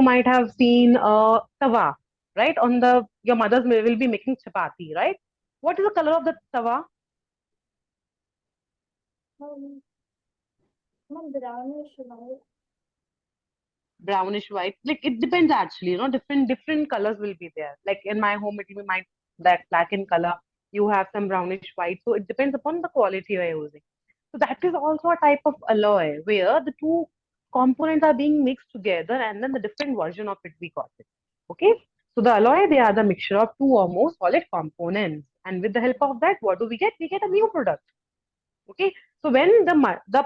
might have seen a tawa, right? On the your mother's will be making chapati, right? What is the color of the tawa? Um, brownish white. Brownish white. Like it depends actually, different colors will be there. Like in my home, it will be my black in color. You have some brownish white. So it depends upon the quality you're using. So that is also a type of alloy where the two components are being mixed together and then the different version of it we got it. Okay. So the alloy, they are the mixture of two or more solid components. And with the help of that, what do we get? We get a new product. Okay, so when the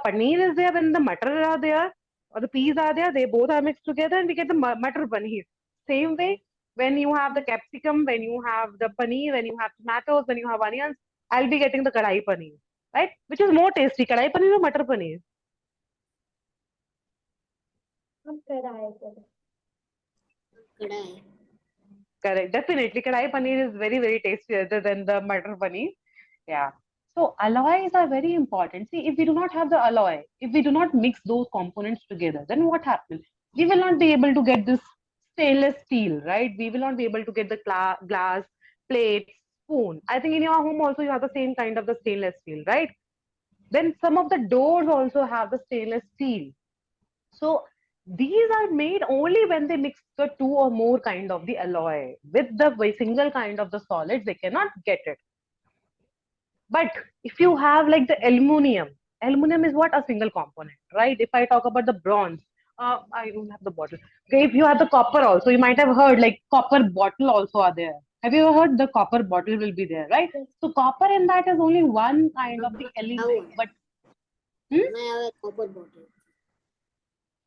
paneer is there, when the matar are there, or the peas are there, they both are mixed together, and we get the matar paneer. Same way, when you have the capsicum, when you have the paneer, when you have tomatoes, when you have onions, I'll be getting the kadai paneer, right? Which is more tasty, kadai paneer or matar paneer? Kadai, kadai. Kadai. Correct, definitely, kadai paneer is very very tasty other than the matar paneer. Yeah. So alloys are very important. See, if we do not have the alloy, if we do not mix those components together, then what happens? We will not be able to get this stainless steel, right? We will not be able to get the glass, plates, spoon. I think in your home also you have the same kind of the stainless steel, right? Then some of the doors also have the stainless steel. So these are made only when they mix the two or more kind of the alloy with the single kind of the solids. They cannot get it. But if you have like the aluminum is what? A single component, right? If I talk about the bronze, I don't have the bottle. Okay, if you have the copper also, you might have heard like copper bottle also are there. Have you ever heard the copper bottle will be there, right? Yes. So copper in that is only one kind of the I have element, one. but hmm, I have a copper bottle.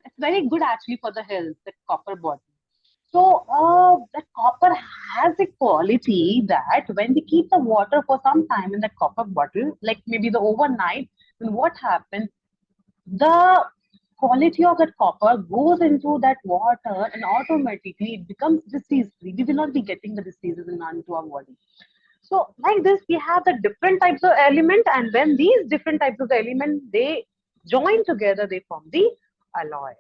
it's very good actually for the health, that copper bottle. So that copper has a quality that when we keep the water for some time in that copper bottle, like maybe the overnight, then what happens? The quality of that copper goes into that water and automatically it becomes disease free. We will not be getting the diseases into our body. So like this, we have the different types of element, and when these different types of the element they join together, they form the alloy.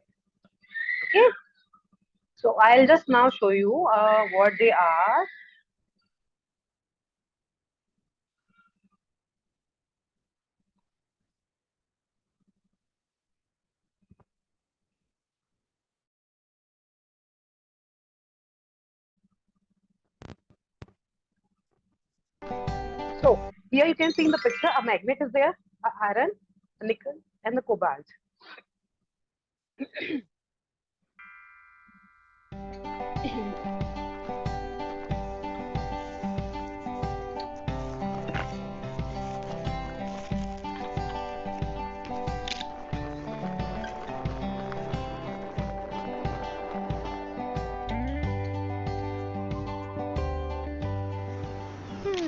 Okay. So I'll just now show you what they are. So here you can see in the picture a magnet is there, a iron, a nickel, and the cobalt.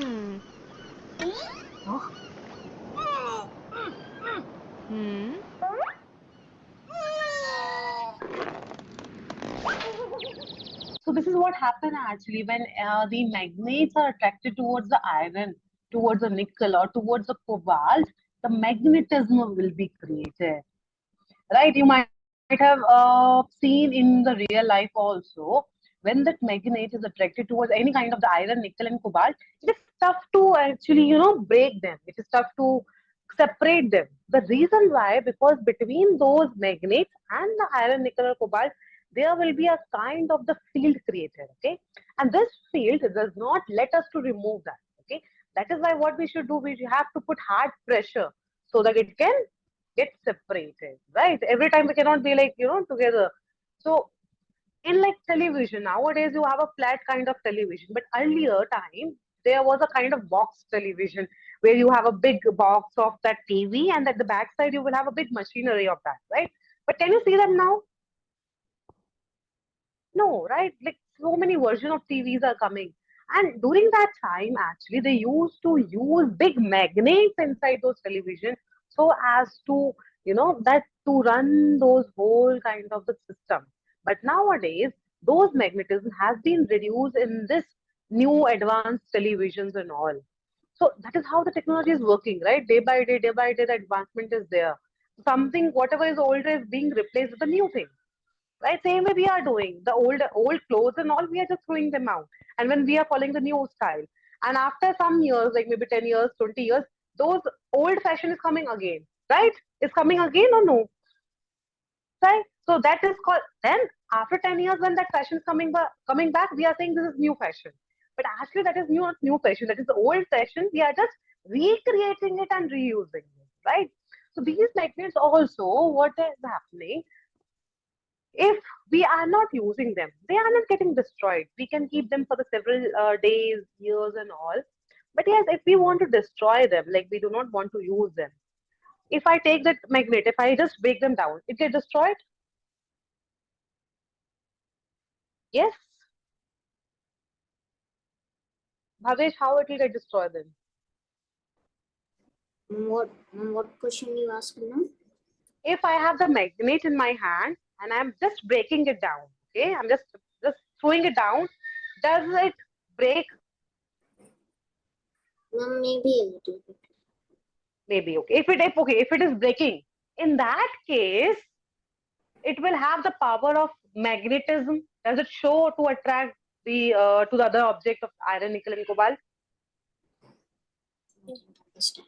Hmm. Oh. Hmm. So this is what happened actually when the magnets are attracted towards the iron, towards the nickel, or towards the cobalt. The magnetism will be created, right? You might have seen in the real life also when that magnet is attracted towards any kind of the iron, nickel, and cobalt. It is tough to actually break them. It is tough to separate them. The reason why, because between those magnets and the iron, nickel, or cobalt, there will be a kind of the field created. Okay, and this field does not let us to remove that. Okay, that is why what we should do, we have to put hard pressure so that it can get separated, right? Every time we cannot be like together. So in like television, nowadays you have a flat kind of television, but earlier time there was a kind of box television where you have a big box of that TV, and at the back side you will have a big machinery of that, right? But can you see them now? No, right? Like so many versions of TVs are coming. And during that time, actually, they used to use big magnets inside those televisions so as to, that to run those whole kind of the system. But nowadays, those magnetism has been reduced in this new advanced televisions and all. So that is how the technology is working, right? Day by day, the advancement is there. Something, whatever is older is being replaced with a new thing. right? Same way we are doing the old clothes and all, we are just throwing them out. And when we are following the new style, and after some years, like maybe 10 years, 20 years, those old fashion is coming again, right? Is coming again or no? Right? So that is called, then after 10 years when that fashion is coming back, we are saying this is new fashion. But actually that is not new fashion, that is the old fashion. We are just recreating it and reusing it, right? So these magnets also, what is happening, if we are not using them, they are not getting destroyed. We can keep them for the several days, years and all. But yes, if we want to destroy them, like we do not want to use them, if I take that magnet, if I just break them down, it get destroyed. Yes. Bhavesh, how it will get destroyed then? What question you ask now? If I have the magnet in my hand and I'm just breaking it down, okay, I'm just throwing it down, does it break? Maybe a little bit. Maybe. Okay, if it is breaking, in that case, it will have the power of magnetism. Does it show to attract the to the other object of iron, nickel, and cobalt? I didn't understand.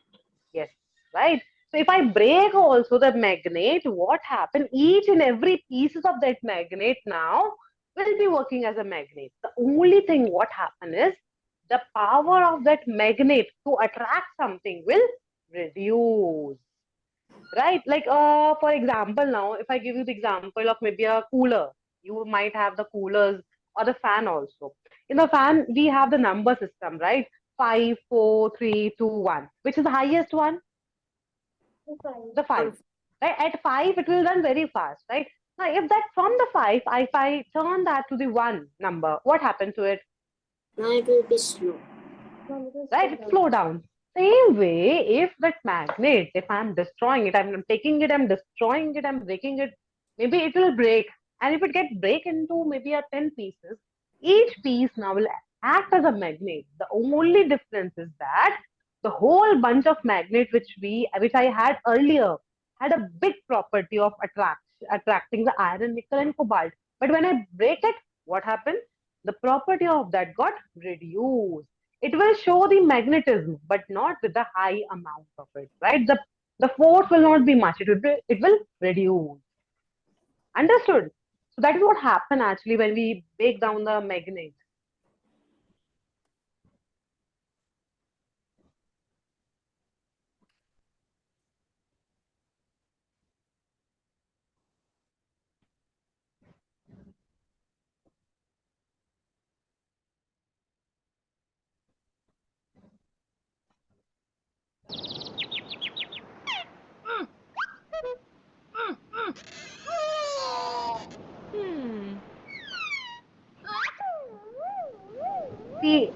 Yes, right. So if I break also the magnet, what happen? Each and every pieces of that magnet now will be working as a magnet. The only thing what happen is the power of that magnet to attract something will reduce. Right? Like for example, now if I give you the example of maybe a cooler, you might have the coolers or the fan also. In the fan, we have the number system, right? 5, 4, 3, 2, 1. Which is the highest one? Fine. The 5. Right? At 5, it will run very fast, right? Now, if that from the 5, if I turn that to the 1 number, what happened to it? Now it will be slow. Right? It slow down. Same way, if that magnet, if I'm destroying it, I'm taking it, I'm destroying it, I'm breaking it, maybe it will break. And if it get break into maybe a 10 pieces, each piece now will act as a magnet. The only difference is that the whole bunch of magnet which I had earlier had a big property of attracting the iron, nickel, and cobalt. But when I break it, what happened? The property of that got reduced. It will show the magnetism, but not with the high amount of it, right? The force will not be much. It will reduce. Understood? So that is what happened actually when we break down the magnet. Hmm. See,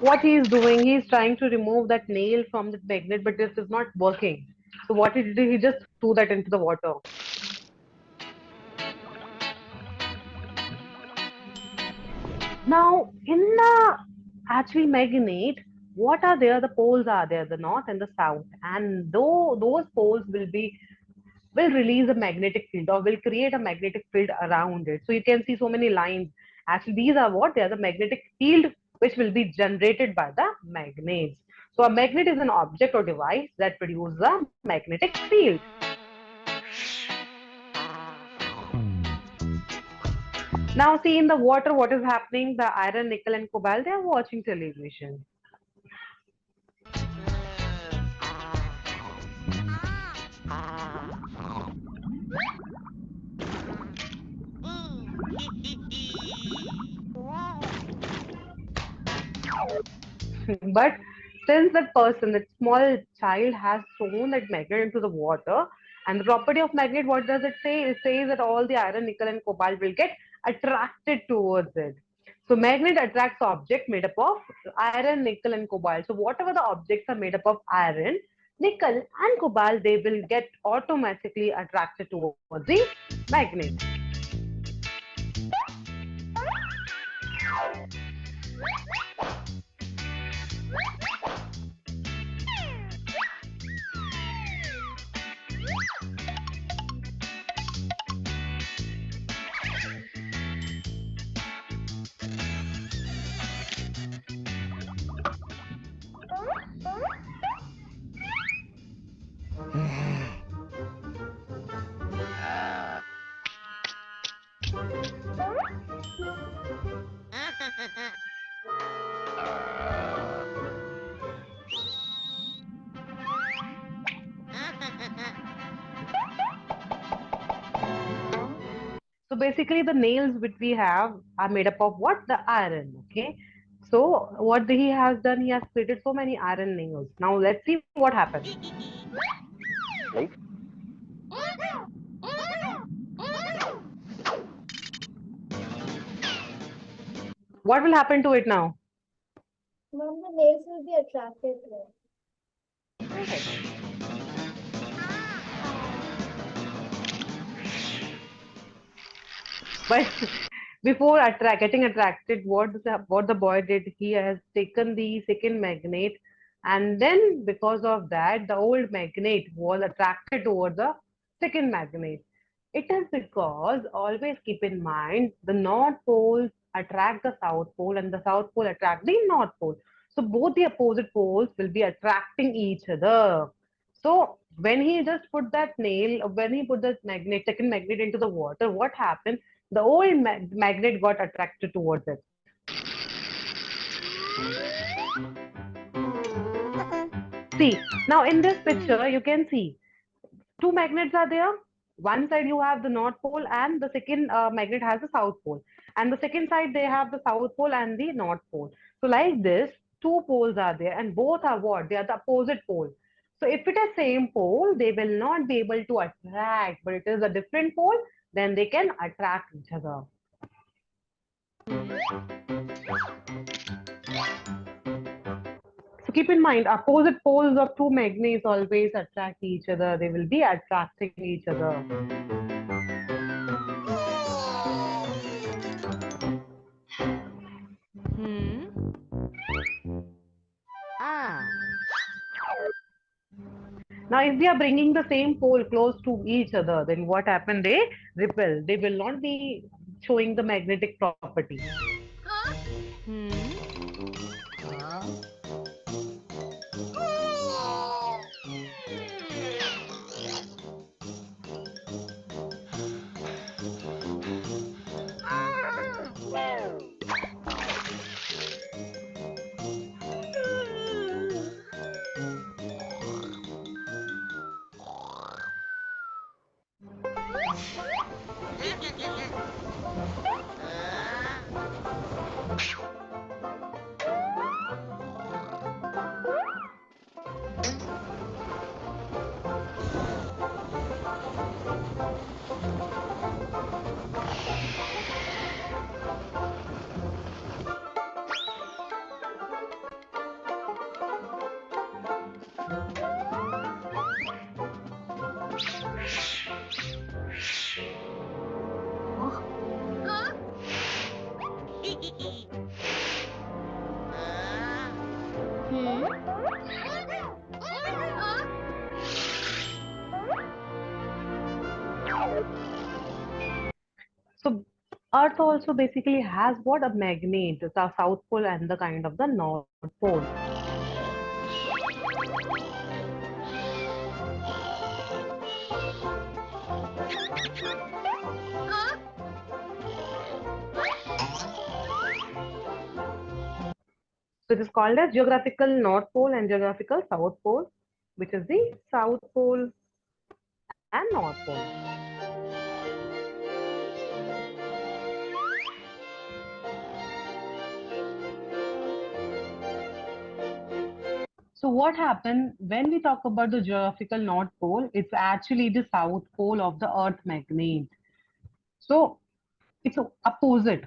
what he is doing, he is trying to remove that nail from the magnet, but it is not working. So what he did, he just threw that into the water. Now, in the actually magnet, what are there? The poles are there, the north and the south, and though those poles will release a magnetic field or will create a magnetic field around it. So you can see so many lines. Actually, these are what? They are the magnetic field which will be generated by the magnets. So a magnet is an object or device that produces a magnetic field. Now see in the water what is happening? The iron, nickel and cobalt, they are watching television. But since that person, that small child has thrown that magnet into the water, and the property of magnet, what does it say? It says that all the iron, nickel, and cobalt will get attracted towards it. So magnet attracts object made up of iron, nickel, and cobalt. So whatever the objects are made up of iron, nickel, and cobalt, they will get automatically attracted towards the magnet. basically the nails which we have are made up of what? The iron, okay? So what he has done, he has created so many iron nails. Now let's see what happens. What will happen to it now? Mom, the nails will be attracted to it. But before getting attracted, what the boy did, he has taken the second magnet, and then because of that, the old magnet was attracted toward the second magnet. It is because always keep in mind the north poles attract the south pole, and the south pole attract the north pole. So both the opposite poles will be attracting each other. So when he just put that nail, when he put the magnet, second magnet into the water, what happened? The old magnet got attracted towards it. See, now in this picture, you can see two magnets are there. One side you have the North Pole, and the second magnet has the South Pole. And the second side they have the South Pole and the North Pole. So like this, two poles are there, and both are what? They are the opposite pole. So if it is same pole, they will not be able to attract. But it is a different pole, then they can attract each other. So keep in mind, opposite poles of two magnets always attract each other. They will be attracting each other. Hmm. Ah. Now, if they are bringing the same pole close to each other, then what happened? They repel. They will not be showing the magnetic property. Hmm. So Earth also basically has what? A magnet, the South Pole and the kind of the North Pole. So it is called as geographical North Pole and geographical South Pole, which is the South Pole and North Pole. So what happened when we talk about the geographical North Pole? It's actually the South Pole of the Earth magnet. So it's opposite.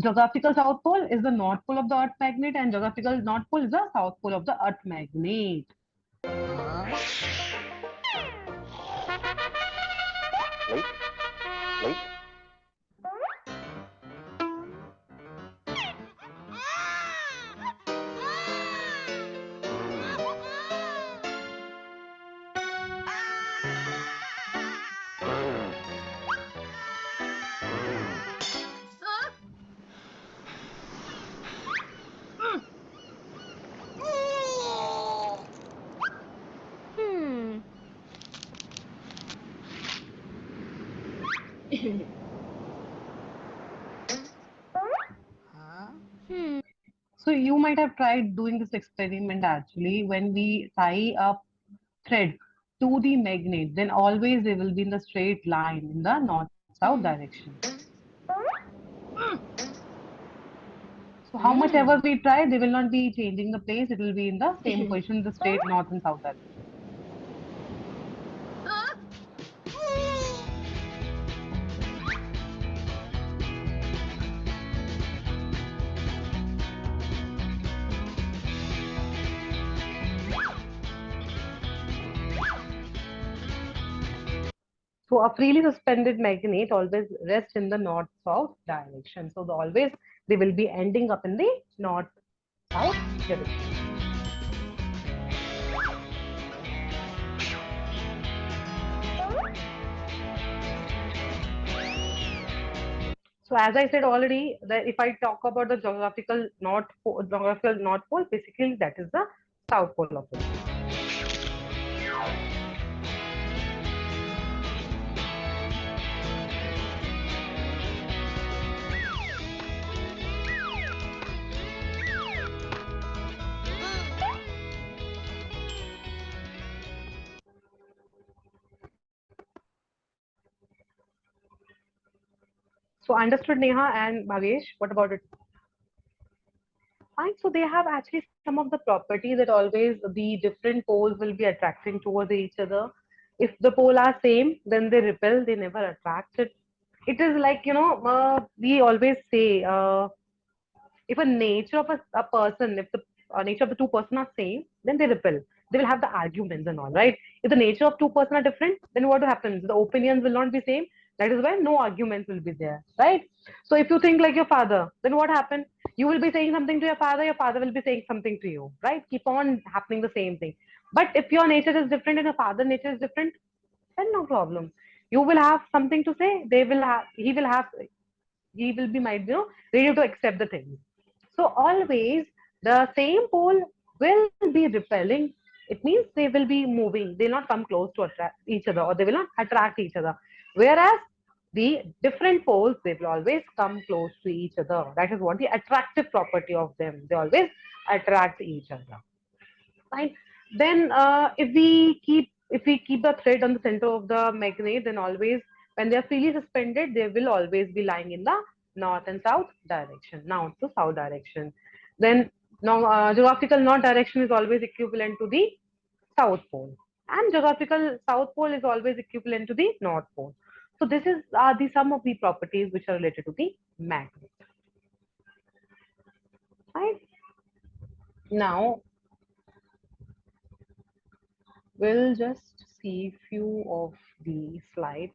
Geographical South Pole is the North Pole of the Earth magnet, and geographical North Pole is the South Pole of the Earth magnet. Hmm. So you might have tried doing this experiment actually. When we tie a thread to the magnet, then always they will be in the straight line in the north side. south direction. So how much ever we try, they will not be changing the place. It will be in the same position, the straight north and south direction. So a freely suspended magnet always rests in the north-south direction. So always they will be ending up in the north-south direction. So as I said already, that if I talk about the geographical north pole, basically that is the south pole of it. So understood, Neha and Bhagesh. What about it? Fine. So they have actually some of the properties that always the different poles will be attracting towards each other. If the pole are same, then they repel. They never attract it. It is like we always say if a nature of a person, if the nature of the two person are same, then they repel. They will have the arguments and all, right? If the nature of two person are different, then what happens? The opinions will not be same. That is why no arguments will be there, right? So if you think like your father, then what happens? You will be saying something to your father will be saying something to you, right? Keep on happening the same thing. But if your nature is different and your father nature is different, then no problem. You will have something to say. He will be might ready to accept the thing. So always the same pole will be repelling. It means they will be moving. They'll not come close to attract each other, or they will not attract each other. Whereas the different poles, they will always come close to each other. That is what the attractive property of them. They always attract each other. Fine. Then if we keep the thread on the center of the magnet, then always when they are freely suspended, they will always be lying in the north and south direction, north to south direction. Then now geographical north direction is always equivalent to the south pole, and geographical south pole is always equivalent to the north pole. So this is the some of the properties which are related to the magnet. Right. Now we'll just see few of the slides.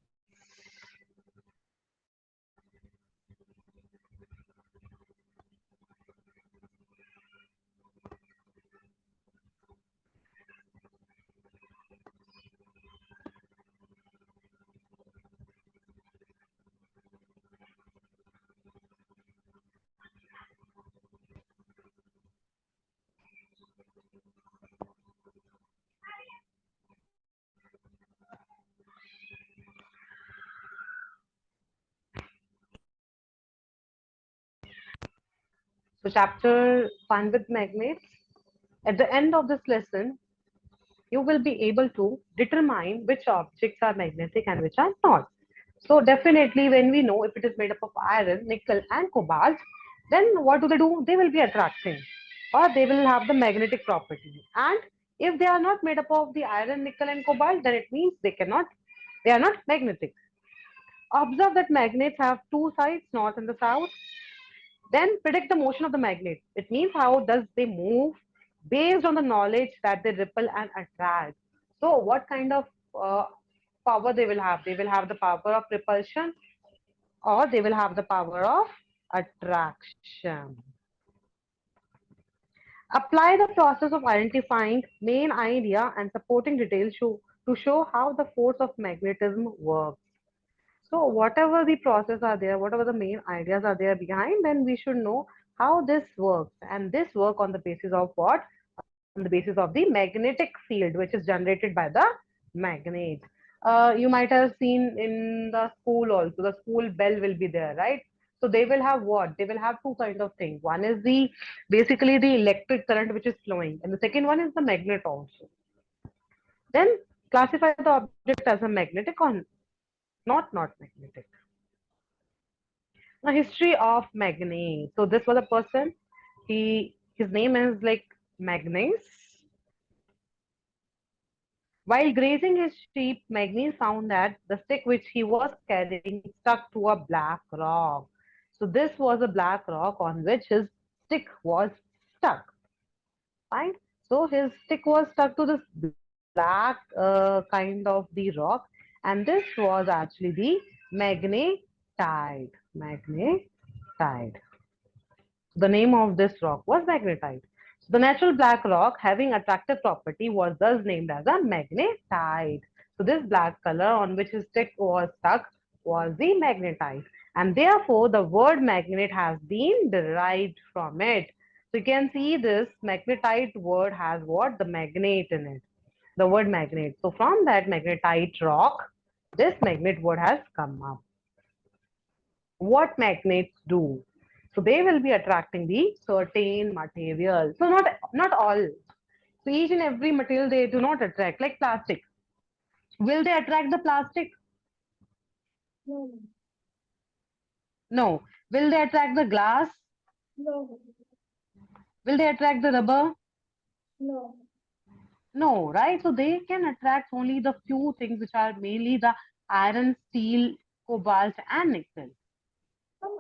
So chapter fun with magnets. At the end of this lesson, you will be able to determine which objects are magnetic and which are not. So definitely when we know if it is made up of iron, nickel and cobalt, then what do? They will be attracting, or they will have the magnetic property. And if they are not made up of the iron, nickel and cobalt, then it means they are not magnetic. Observe that magnets have two sides, north and the south. Then predict the motion of the magnet. It means how does they move based on the knowledge that they repel and attract. So what kind of uh, power they will have? They will have the power of repulsion, or they will have the power of attraction. Apply the process of identifying main idea and supporting details to show how the force of magnetism works. So whatever the process are there, whatever the main ideas are there behind, then we should know how this works. And this work on the basis of what? On the basis of the magnetic field, which is generated by the magnet. You might have seen in the school also, the school bell will be there, right? So they will have what? They will have two kind of things. One is the basically the electric current which is flowing, and the second one is the magnet also. Then classify the object as a magnetic or not magnetic. A history of Magnus. So this was a person. His name is like Magnus. While grazing his sheep, Magnus found that the stick which he was carrying stuck to a black rock. So this was a black rock on which his stick was stuck. Fine. So his stick was stuck to this black kind of the rock, and this was actually the magnetite. Magnetite. The name of this rock was magnetite. So the natural black rock having attractive property was thus named as a magnetite. So this black color on which his stick was stuck was the magnetite. And therefore the word magnet has been derived from it. So you can see this magnetite word has what? The magnet in it. The word magnet. So from that magnetite rock, this magnet word has come up. What magnets do? So they will be attracting the certain material. So not all. So each and every material they do not attract, like plastic. Will they attract the plastic? No, No. Will they attract the glass? no, Will they attract the rubber? no. No, right? So they can attract only the few things which are mainly the iron, steel, cobalt, and nickel.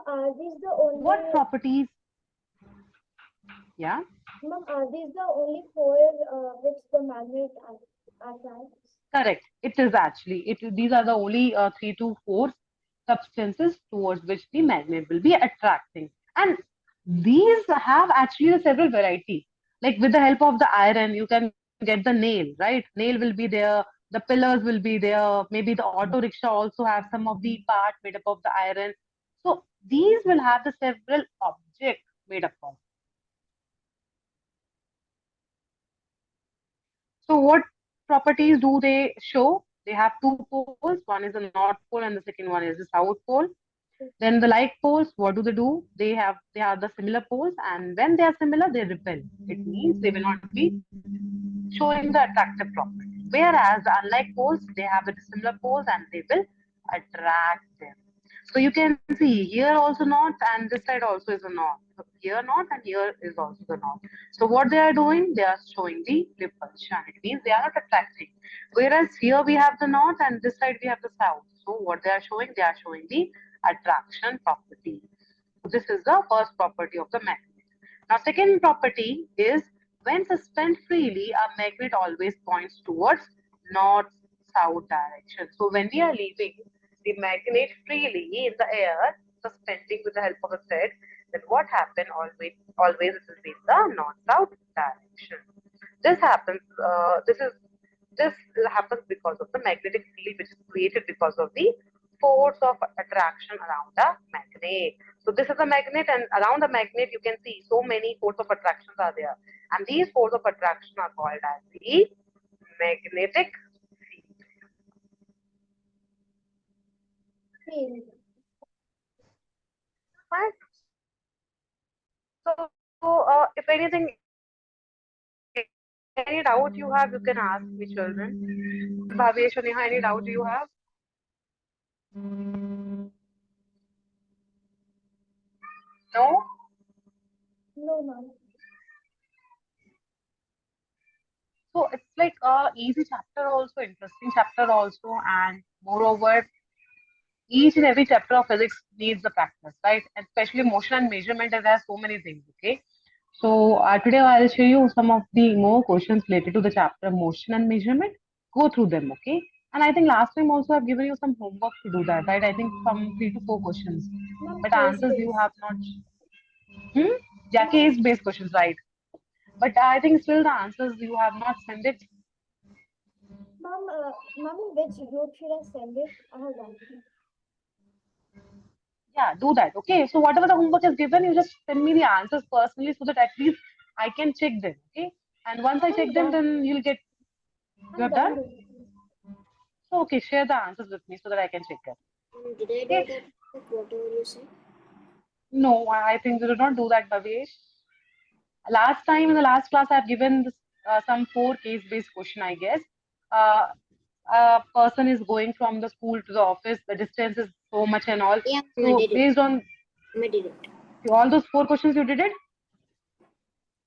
Are these the What only, properties? Yeah. are these the only four which the magnet attracts? Correct. It is actually. These are the only three to four substances towards which the magnet will be attracting. And these have actually several varieties. Like with the help of the iron, you can get the nail, right? Nail will be there. The pillars will be there. Maybe the auto rickshaw also have some of the part made up of the iron. So these will have the several objects made up of. So what properties do they show? They have two poles. One is the north pole and the second one is the south pole. Then the like poles, what do? They have the similar poles, and when they are similar, they repel. It means they will not be showing the attractive property. Whereas the unlike poles, they have the dissimilar poles and they will attract them. So you can see here also north and this side also is a north. So here north and here is also the north. So what they are doing, they are showing the repulsion. It means they are not attracting. Whereas here we have the north and this side we have the south. So what they are showing the attraction property. So this is the first property of the magnet. Now, second property is when suspended freely, a magnet always points towards north-south direction. So when we are leaving the magnet freely in the air, suspending with the help of a thread, then what happens always it will be in the north-south direction. This happens. This happens because of the magnetic field which is created because of the force of attraction around the magnet. So this is a magnet, and around the magnet you can see so many force of attractions are there, and these force of attraction are called as the magnetic field. Field. Right? So if anything, any doubt you have, you can ask me, children. Bhavesh or Neha, any doubt you have? No? No, ma'am. So it's like a easy chapter also, interesting chapter also, and moreover, each and every chapter of physics needs the practice, right? And especially motion and measurement, and there are so many things. Okay, so today I'll show you some of the more questions related to the chapter motion and measurement. Go through them, okay? And I think last time also I've given you some homework to do that, right? I think some 3 to 4 questions, Ma'am, but case answers you based. have not. Hmm? Yeah, Ma'am, case-based questions, right? But I think still the answers you have not sent it. ma'am, in which group should I send it? I have done it. Yeah, do that. Okay. So whatever the homework is given, you just send me the answers personally so that at least I can check them. Okay. And once I I'm check them, done. then you'll get. You're I'm done. done with it. So okay, share the answers with me so that I can check them. Did I do Okay. that? Whatever you said. No, I think we did not do that, Bhavesh. Last time in the last class, I've given this, some four case-based question, I guess. Uh, a person is going from the school to the office. The distance is so much and all. Yeah, I So did it. based on I did it. All those 4 questions you did it?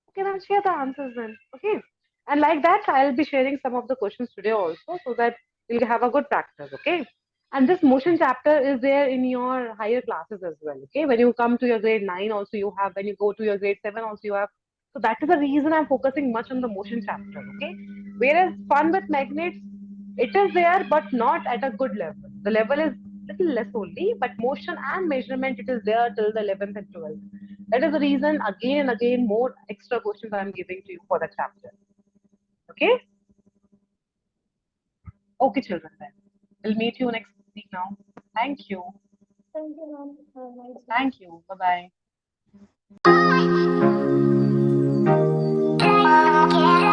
Okay, then share the answers then. Okay. And like that, I'll be sharing some of the questions today also so that you'll have a good practice. Okay. And this motion chapter is there in your higher classes as well. Okay. When you come to your grade 9, also you have, when you go to your grade 7, also you have. So that is the reason I'm focusing much on the motion chapter. Okay. Whereas fun with magnets, it is there, but not at a good level. The level is little less only, but motion and measurement, it is there till the 11th and 12th. That is the reason again and again more extra questions I'm giving to you for that chapter. Okay? Okay, children then. We'll meet you next week now. Thank you. Thank you, ma'am. Have a nice day. Thank you. Bye bye.